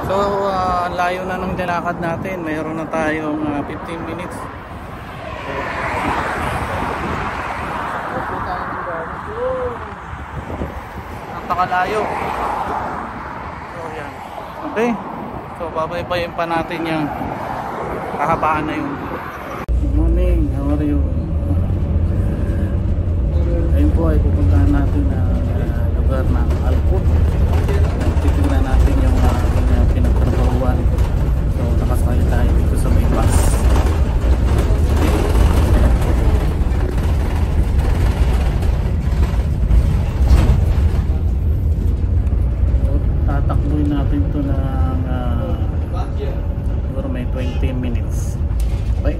So layo na ng nilakad natin. Mayroon na tayong 15 minutes. Napakalayo. So yan. Okay. So babaybayin pa natin yung kahabaan na yun. Good morning. How are you? Ayun po ay pupuntahan natin na lugar ng Alput. Titignan natin yung pinagtrabahuan. So nakasakay tayo dito sa may bus. So tatakbuhin natin ito ng siguro may 20 minutes. Okay.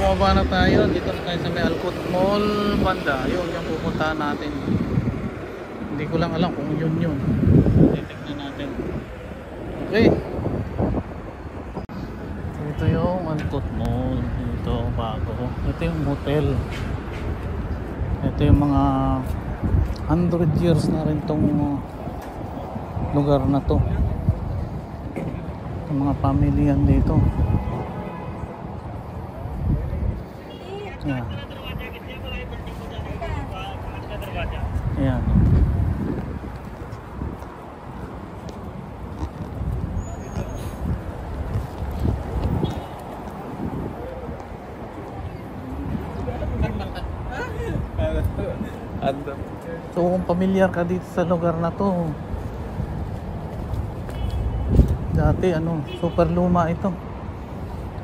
Bumaba na tayo, dito na tayo sa may Alput Mall banda. Yun yung pupuntahan natin. Hindi ko lang alam kung yun. Titignan natin. Okay. Ito yung Alput Mall. Ito bago. Ito yung hotel. Ito yung mga 100 years na rin tong lugar na to. Yung mga pamilyan dito. Ayan. Ayan. So kung pamilyar ka dito sa lugar na to, dati super luma ito.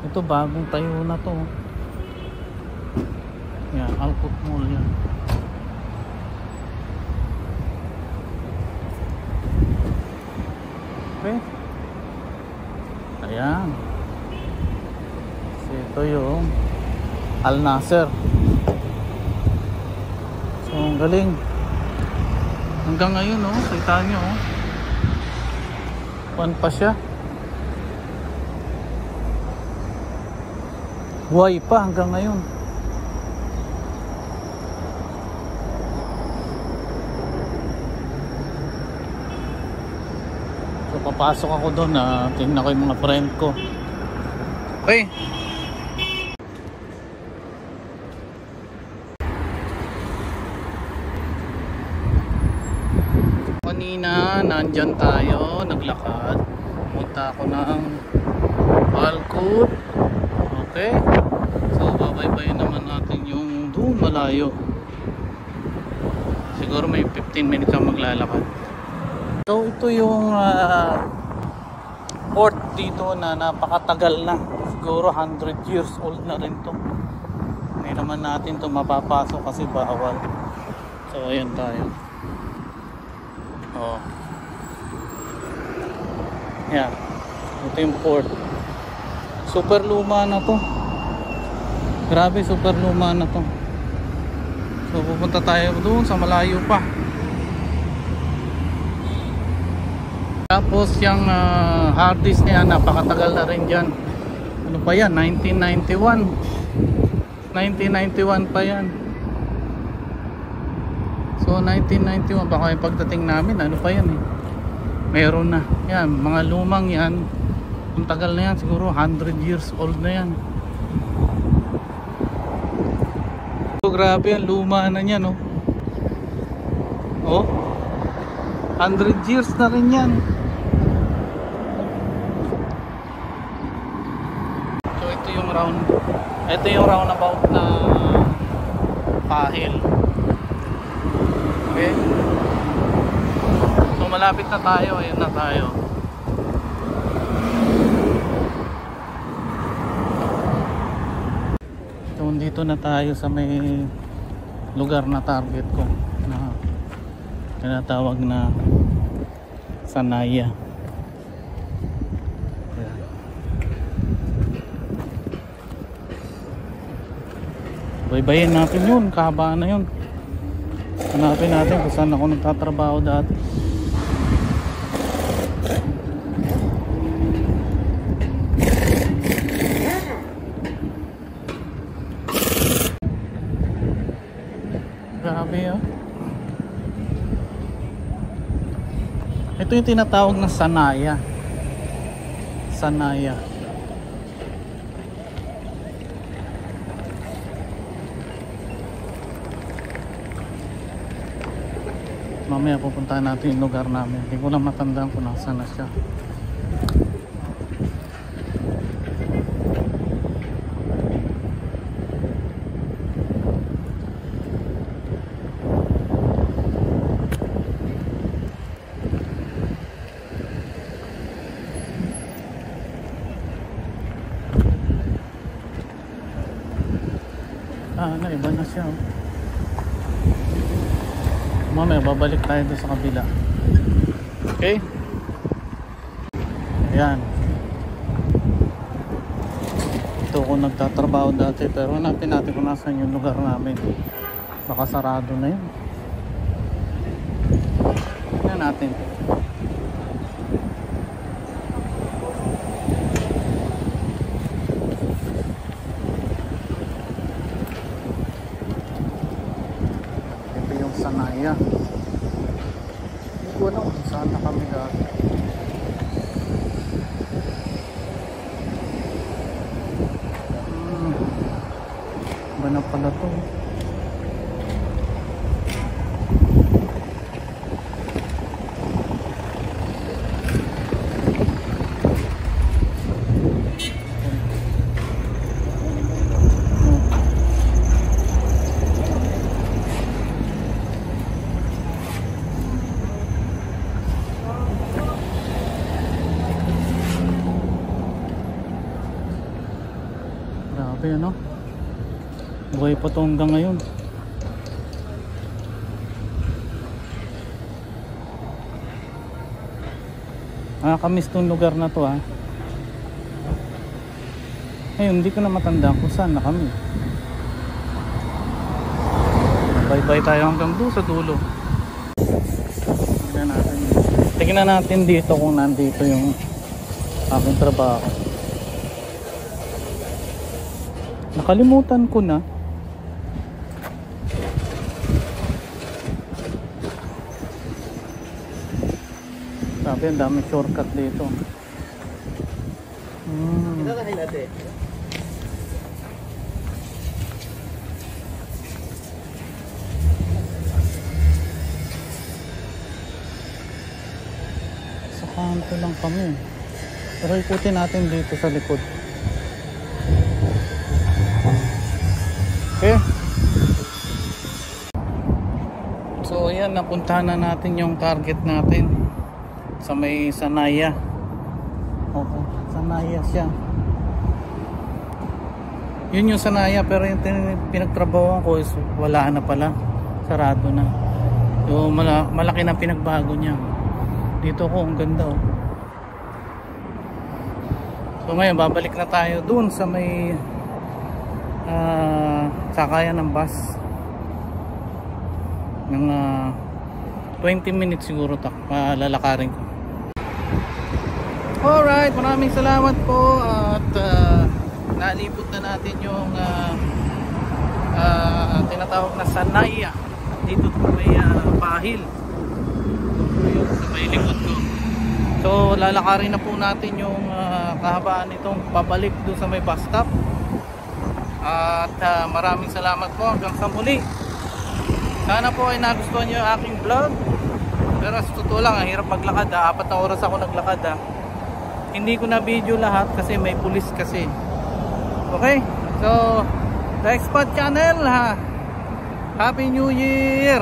Ito bagong tayo na to. Yan, Alput Mall yan. Okay. Ayan. So ito yung Al Nasser. So ang galing hanggang ngayon, oh, kita nyo, oh, pan pa siya, buhay pa hanggang ngayon. So papasok ako doon, tingnan ko yung mga friend ko. Okay. Kanina nandyan tayo, naglakad, pumunta ako ng Alcott. Okay, so babaybayin naman natin yung doon malayo, siguro may 15 minutes ang maglalakad. So ito yung port dito na napakatagal na, siguro 100 years old na rin to. Hindi naman natin to mapapasok kasi bawal. So ayan tayo. Oh. Yan. Ito yung port. Super luma na to. Grabe, super luma na to. So pupunta tayo doon sa malayo pa. Tapos yung hard disk niya napakatagal na rin dyan. Ano pa yan? 1991. 1991 pa yan. So 1991, baka yung pagdating namin, ano pa yan eh, meron na yan, mga lumang yan, ang tagal na yan, siguro 100 years old na yan. So grabe yan, luma na yan, oh. Oh, 100 years na rin yan. So ito yung roundabout na Pahil. Okay. So malapit na tayo, ayun na tayo. So dito na tayo sa may lugar na target ko na tinatawag na Sanaya. Baybayin natin yun, kahabaan na yun. Hanapin natin kung saan ako nagtatrabaho dati. Grabe, oh. Ito yung tinatawag na Sanaya. Sanaya. Mamaya pupuntahan natin yung lugar namin. Hindi ko lang matandaan kung nasaan na siya. Iba na siya, oh. Mamaya babalik tayo doon sa kabila. Okay, ayan, ito ko nagtatrabaho dati, pero hanapin natin kung nasan yung lugar namin. Baka sarado na yun. Tignan natin. Ito yung Sanaya. Hindi ko alam kung saan na kami dati. Ba na pala to? Grabe, ano? Buhay pa to hanggang ngayon. Nakakamiss tong lugar na to, ha. Ngayon hindi ko na matandaan kung saan na kami. Bye-bye tayo hanggang doon sa dulo. Tingnan natin dito kung nandito yung aking trabaho. Nakalimutan ko na. Sabi, ang dami shortcut dito. Sa kanto lang kami. Pero ikutin natin dito sa likod. Okay. So ayan, napuntahan na natin yung target natin sa may Sanaya. Oo, Sanaya siya. Yun yung Sanaya, pero yung pinagtrabahoan ko is wala na pala, sarado na. So malaki na pinagbago niya. Dito ko, ang ganda oh. So ngayon babalik na tayo dun sa may sakayan ng bus ng 20 minutes siguro lalakarin ko. Alright, maraming salamat po at nalipot na natin yung tinatawag na Sanaya dito sa may Pahil, yung sa may likod ko. So lalakarin na po natin yung kahabaan nitong pabalik doon sa may bus stop. At maraming salamat po hanggang sa muli. Sana po ay nagustuhan nyo yung aking vlog. Pero sa totoo lang, ang hirap maglakad 4 na oras ako naglakad Hindi ko na video lahat kasi may pulis kasi. Okay, so The Expat Channel Happy New Year.